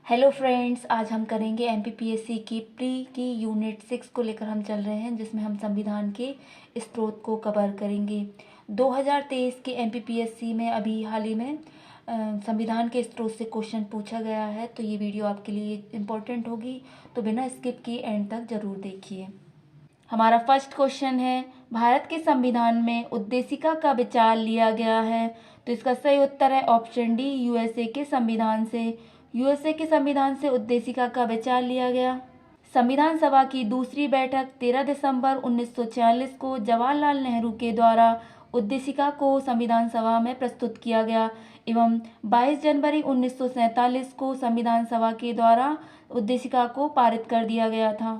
Hello friends, आज हम करेंगे एमपीपीएससी की प्री की यूनिट 6 को लेकर हम चल रहे हैं, जिसमें हम संविधान के स्रोत को कवर करेंगे। 2023 के एमपीपीएससी में अभी हाल ही में संविधान के स्रोत से क्वेश्चन पूछा गया है, तो ये वीडियो आपके लिए इम्पोर्टेंट होगी, तो बिना स्किप किए एंड तक ज़रूर देखिए। हमारा फर्स्ट क्वेश्चन है, भारत के संविधान में उद्देशिका का विचार लिया गया है, तो इसका सही उत्तर है ऑप्शन डी, यूएसए के संविधान से। यूएसए के संविधान से उद्देशिका का विचार लिया गया। संविधान सभा की दूसरी बैठक 13 दिसंबर 1946 को जवाहरलाल नेहरू के द्वारा उद्देशिका को संविधान सभा में प्रस्तुत किया गया एवं 22 जनवरी 1947 को संविधान सभा के द्वारा उद्देशिका को पारित कर दिया गया था।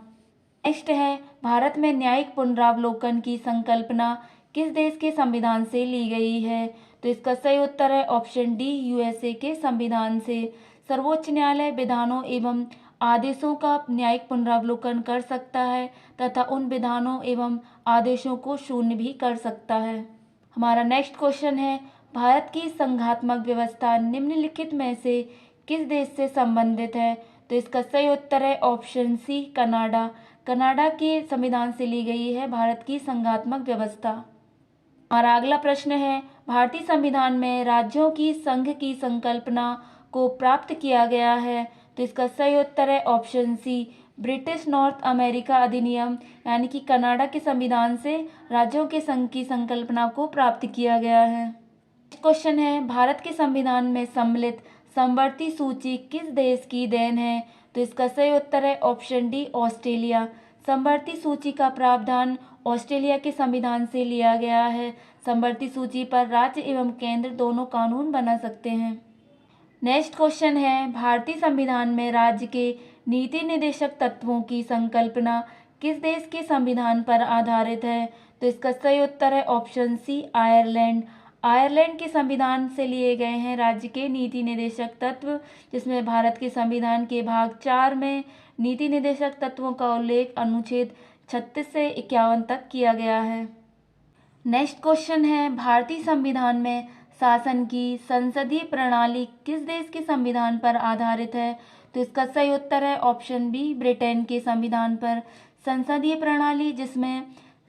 नेक्स्ट है, भारत में न्यायिक पुनरावलोकन की संकल्पना किस देश के संविधान से ली गई है, तो इसका सही उत्तर है ऑप्शन डी, यूएसए के संविधान से। सर्वोच्च न्यायालय विधानों एवं आदेशों का न्यायिक पुनरावलोकन कर सकता है तथा उन विधानों एवं आदेशों को शून्य भी कर सकता है। हमारा नेक्स्ट क्वेश्चन है, भारत की संघात्मक व्यवस्था निम्नलिखित में से किस देश से संबंधित है, तो इसका सही उत्तर है ऑप्शन सी, कनाडा। कनाडा के संविधान से ली गई है भारत की संघात्मक व्यवस्था। हमारा अगला प्रश्न है, भारतीय संविधान में राज्यों की संघ की संकल्पना को प्राप्त किया गया है, तो इसका सही उत्तर है option C, British North America अधिनियम, यानी कि कनाडा के संविधान से राज्यों के संघ की संकल्पना को प्राप्त किया गया है। क्वेश्चन है, भारत के संविधान में सम्मिलित समवर्ती सूची किस देश की देन है, तो इसका सही उत्तर है ऑप्शन डी, ऑस्ट्रेलिया। समवर्ती सूची का प्रावधान ऑस्ट्रेलिया के संविधान से लिया गया है। समवर्ती सूची पर राज्य एवं केंद्र दोनों कानून बना सकते हैं। नेक्स्ट क्वेश्चन है, भारतीय संविधान में राज्य के नीति निर्देशक तत्वों की संकल्पना किस देश के संविधान पर आधारित है, तो इसका सही उत्तर है ऑप्शन सी, आयरलैंड। आयरलैंड के संविधान से लिए गए हैं राज्य के नीति निर्देशक तत्व, जिसमें भारत के संविधान के भाग 4 में नीति निर्देशक तत्वों का उल्लेख अनुच्छेद 36 से 51 तक किया गया है। नेक्स्ट क्वेश्चन है, भारतीय संविधान में शासन की संसदीय प्रणाली किस देश के संविधान पर आधारित है, तो इसका सही उत्तर है ऑप्शन बी, ब्रिटेन के संविधान पर। संसदीय प्रणाली जिसमें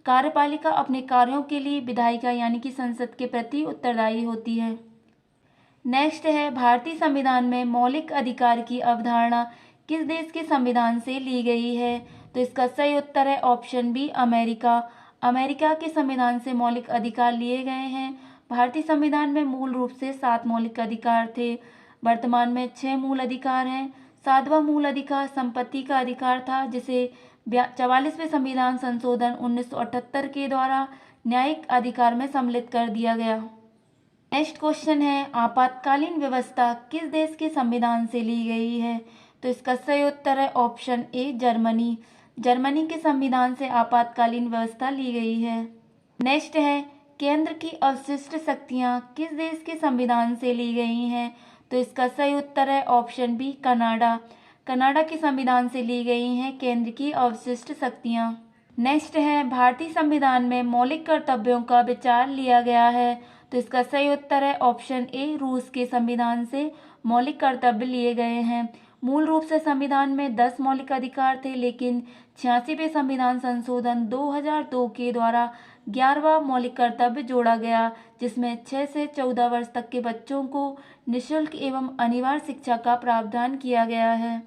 कार्यपालिका अपने कार्यों के लिए विधायिका यानी कि संसद के प्रति उत्तरदायी होती है। नेक्स्ट है, भारतीय संविधान में मौलिक अधिकार की अवधारणा किस देश के संविधान से ली गई है, तो इसका सही उत्तर है ऑप्शन बी, अमेरिका। अमेरिका के संविधान से मौलिक अधिकार लिए गए हैं। भारतीय संविधान में मूल रूप से 7 मौलिक अधिकार थे, वर्तमान में 6 मूल अधिकार हैं। 7वां मूल अधिकार संपत्ति का अधिकार था, जिसे 44वें संविधान संशोधन 1978 के द्वारा न्यायिक अधिकार में सम्मिलित कर दिया गया। नेक्स्ट क्वेश्चन है, आपातकालीन व्यवस्था किस देश के संविधान से ली गई है, तो इसका सही उत्तर है ऑप्शन ए, जर्मनी। जर्मनी के संविधान से आपातकालीन व्यवस्था ली गई है। नेक्स्ट है, केंद्र की अवशिष्ट शक्तियां किस देश के संविधान से ली गई हैं, तो इसका सही उत्तर है ऑप्शन बी, कनाडा। कनाडा के संविधान से ली गई हैं केंद्र की अवशिष्ट शक्तियां। नेक्स्ट है, भारतीय संविधान में मौलिक कर्तव्यों का विचार लिया गया है, तो इसका सही उत्तर है ऑप्शन ए, रूस के संविधान से मौलिक कर्तव्य लिए गए हैं। मूल रूप से संविधान में 10 मौलिक अधिकार थे, लेकिन 86वें संविधान संशोधन 2002 के द्वारा 11वां मौलिक कर्तव्य जोड़ा गया, जिसमें 6 से 14 वर्ष तक के बच्चों को निःशुल्क एवं अनिवार्य शिक्षा का प्रावधान किया गया है।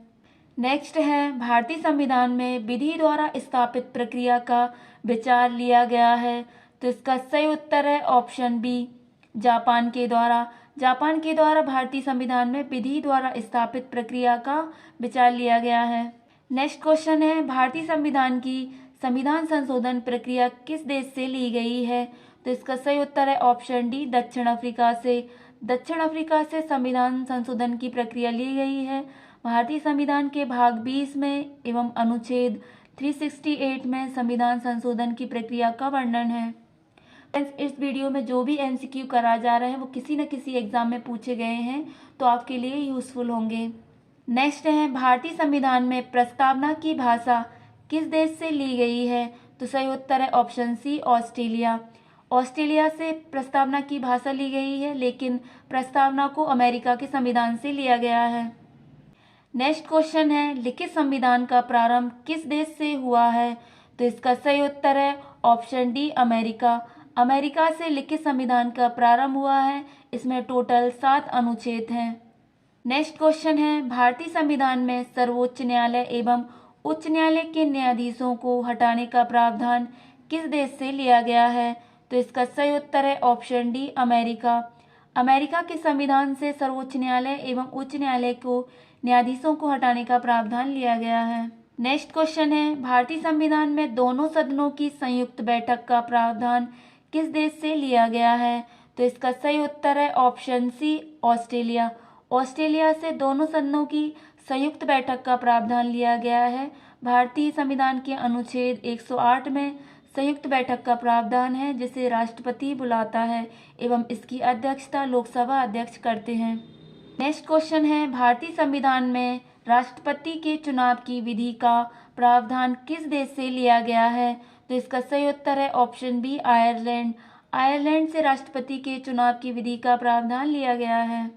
नेक्स्ट है, भारतीय संविधान में विधि द्वारा स्थापित प्रक्रिया का विचार लिया गया है, तो इसका सही उत्तर है ऑप्शन बी, जापान के द्वारा। जापान के द्वारा भारतीय संविधान में विधि द्वारा स्थापित प्रक्रिया का विचार लिया गया है। नेक्स्ट क्वेश्चन है, भारतीय संविधान की संविधान संशोधन प्रक्रिया किस देश से ली गई है, तो इसका सही उत्तर है ऑप्शन डी, दक्षिण अफ्रीका से। दक्षिण अफ्रीका से संविधान संशोधन की प्रक्रिया ली गई है। भारतीय संविधान के भाग 20 में एवं अनुच्छेद 368 में संविधान संशोधन की प्रक्रिया का वर्णन है। इस वीडियो में जो भी एमसीक्यू करा जा रहा है वो किसी न किसी एग्जाम में पूछे गए हैं, तो आपके लिए यूजफुल होंगे। नेक्स्ट है, भारतीय संविधान में प्रस्तावना की भाषा किस देश से ली गई है, तो सही उत्तर है ऑप्शन सी, ऑस्ट्रेलिया। ऑस्ट्रेलिया से प्रस्तावना की भाषा ली गई है, लेकिन प्रस्तावना को अमेरिका के संविधान से लिया गया है। नेक्स्ट क्वेश्चन है, लिखित संविधान का प्रारंभ किस देश से हुआ है? तो इसका सही उत्तर है ऑप्शन डी, अमेरिका। अमेरिका से लिखित संविधान का प्रारंभ हुआ है। इसमें टोटल 7 अनुच्छेद हैं। नेक्स्ट क्वेश्चन है, भारतीय संविधान में सर्वोच्च न्यायालय एवं उच्च न्यायालय के न्यायाधीशों को हटाने का प्रावधान किस देश से लिया गया है? तो इसका सही उत्तर है ऑप्शन डी, अमेरिका। अमेरिका के संविधान से सर्वोच्च न्यायालय एवं उच्च न्यायालय को न्यायाधीशों को हटाने का प्रावधान लिया गया है। नेक्स्ट क्वेश्चन है, भारतीय संविधान में दोनों सदनों की संयुक्त बैठक का प्रावधान किस देश से लिया गया है? तो इसका सही उत्तर है ऑप्शन सी, ऑस्ट्रेलिया। ऑस्ट्रेलिया से दोनों सदनों की संयुक्त बैठक का प्रावधान लिया गया है। भारतीय संविधान के अनुच्छेद 108 में संयुक्त बैठक का प्रावधान है, जिसे राष्ट्रपति बुलाता है एवं इसकी अध्यक्षता लोकसभा अध्यक्ष करते हैं। नेक्स्ट क्वेश्चन है, भारतीय संविधान में राष्ट्रपति के चुनाव की विधि का प्रावधान किस देश से लिया गया है? तो इसका सही उत्तर है ऑप्शन बी, आयरलैंड। आयरलैंड से राष्ट्रपति के चुनाव की विधि का प्रावधान लिया गया है।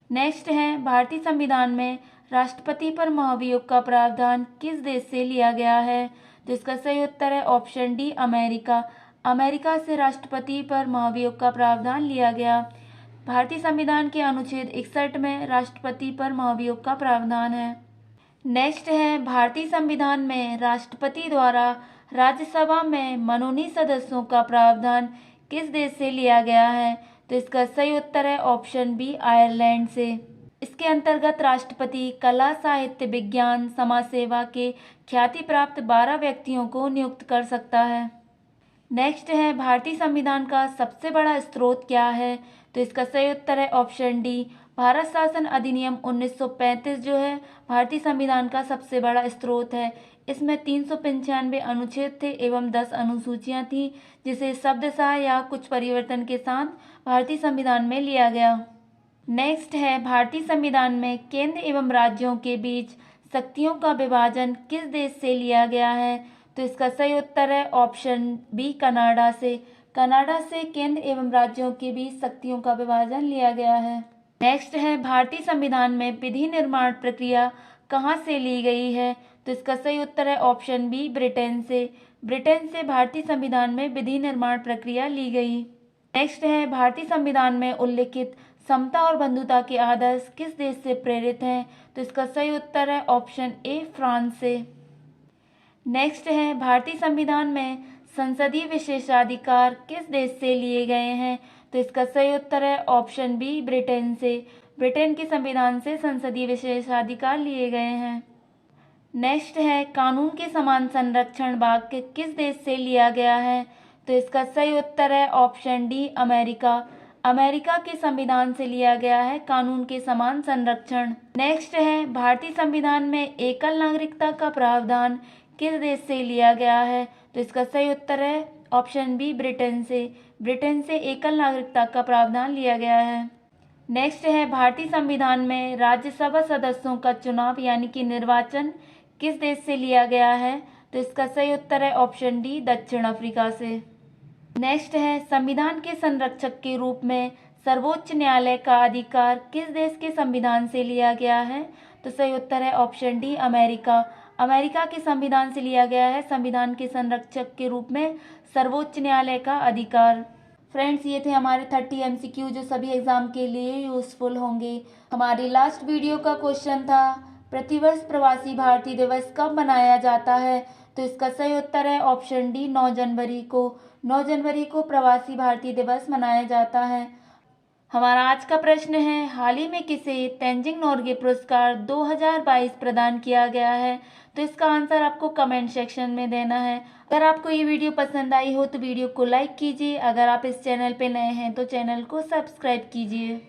नेक्स्ट है, भारतीय संविधान में राष्ट्रपति पर महाभियोग का प्रावधान किस देश से लिया गया है? तो इसका सही उत्तर है ऑप्शन डी, अमेरिका। अमेरिका से राष्ट्रपति पर महाभियोग का प्रावधान लिया गया। भारतीय संविधान के अनुच्छेद 61 में राष्ट्रपति पर महाभियोग का प्रावधान है। नेक्स्ट है, भारतीय संविधान में राष्ट्रपति द्वारा राज्यसभा में मनोनीत सदस्यों का प्रावधान किस देश से लिया गया है? तो इसका सही उत्तर है ऑप्शन बी, आयरलैंड से। इसके अंतर्गत राष्ट्रपति कला, साहित्य, विज्ञान, समाज सेवा के ख्याति प्राप्त 12 व्यक्तियों को नियुक्त कर सकता है। नेक्स्ट है, भारतीय संविधान का सबसे बड़ा स्रोत क्या है? तो इसका सही उत्तर है ऑप्शन डी, भारत शासन अधिनियम 1935 जो है भारतीय संविधान का सबसे बड़ा स्रोत है। इसमें 395 अनुच्छेद थे एवं 10 अनुसूचियां थीं, जिसे शब्दशः या कुछ परिवर्तन के साथ भारतीय संविधान में लिया गया। नेक्स्ट है, भारतीय संविधान में केंद्र एवं राज्यों के बीच शक्तियों का विभाजन किस देश से लिया गया है? तो इसका सही उत्तर है ऑप्शन बी, कनाडा से। कनाडा से केंद्र एवं राज्यों के बीच शक्तियों का विभाजन लिया गया है। नेक्स्ट है, भारतीय संविधान में विधि निर्माण प्रक्रिया कहाँ से ली गई है? तो इसका सही उत्तर है ऑप्शन बी, ब्रिटेन से। ब्रिटेन से भारतीय संविधान में विधि निर्माण प्रक्रिया ली गई। नेक्स्ट है, भारतीय संविधान में उल्लिखित समता और बंधुता के आदर्श किस देश से प्रेरित हैं? तो इसका सही उत्तर है ऑप्शन ए, फ्रांस से। नेक्स्ट है, भारतीय संविधान में संसदीय विशेषाधिकार किस देश से लिए गए हैं? तो इसका सही उत्तर है ऑप्शन बी, ब्रिटेन से। ब्रिटेन के संविधान से संसदीय विशेषाधिकार लिए गए हैं। नेक्स्ट है, कानून के समान संरक्षण वाक्य किस देश से लिया गया है? तो इसका सही उत्तर है ऑप्शन डी, अमेरिका। अमेरिका के संविधान से लिया गया है कानून के समान संरक्षण। नेक्स्ट है, भारतीय संविधान में एकल नागरिकता का प्रावधान किस देश से लिया गया है? तो इसका सही उत्तर है ऑप्शन बी, ब्रिटेन से। ब्रिटेन से एकल नागरिकता का प्रावधान लिया गया है। नेक्स्ट है, भारतीय संविधान में राज्यसभा सदस्यों का चुनाव यानी कि निर्वाचन किस देश से लिया गया है? तो इसका सही उत्तर है ऑप्शन डी, दक्षिण अफ्रीका से। नेक्स्ट है, संविधान के संरक्षक के रूप में सर्वोच्च न्यायालय का अधिकार किस देश के संविधान से लिया गया है? तो सही उत्तर है ऑप्शन डी, अमेरिका। अमेरिका के संविधान से लिया गया है संविधान के संरक्षक के रूप में सर्वोच्च न्यायालय का अधिकार। फ्रेंड्स, ये थे हमारे 30 MCQ जो सभी एग्जाम के लिए यूजफुल होंगे। हमारी लास्ट वीडियो का क्वेश्चन था, प्रतिवर्ष प्रवासी भारतीय दिवस कब मनाया जाता है? तो इसका सही उत्तर है ऑप्शन डी, 9 जनवरी को। 9 जनवरी को प्रवासी भारतीय दिवस मनाया जाता है। हमारा आज का प्रश्न है, हाल ही में किसे तेंजिंग नोर्गे पुरस्कार 2022 प्रदान किया गया है? तो इसका आंसर आपको कमेंट सेक्शन में देना है। अगर आपको ये वीडियो पसंद आई हो तो वीडियो को लाइक कीजिए। अगर आप इस चैनल पे नए हैं तो चैनल को सब्सक्राइब कीजिए।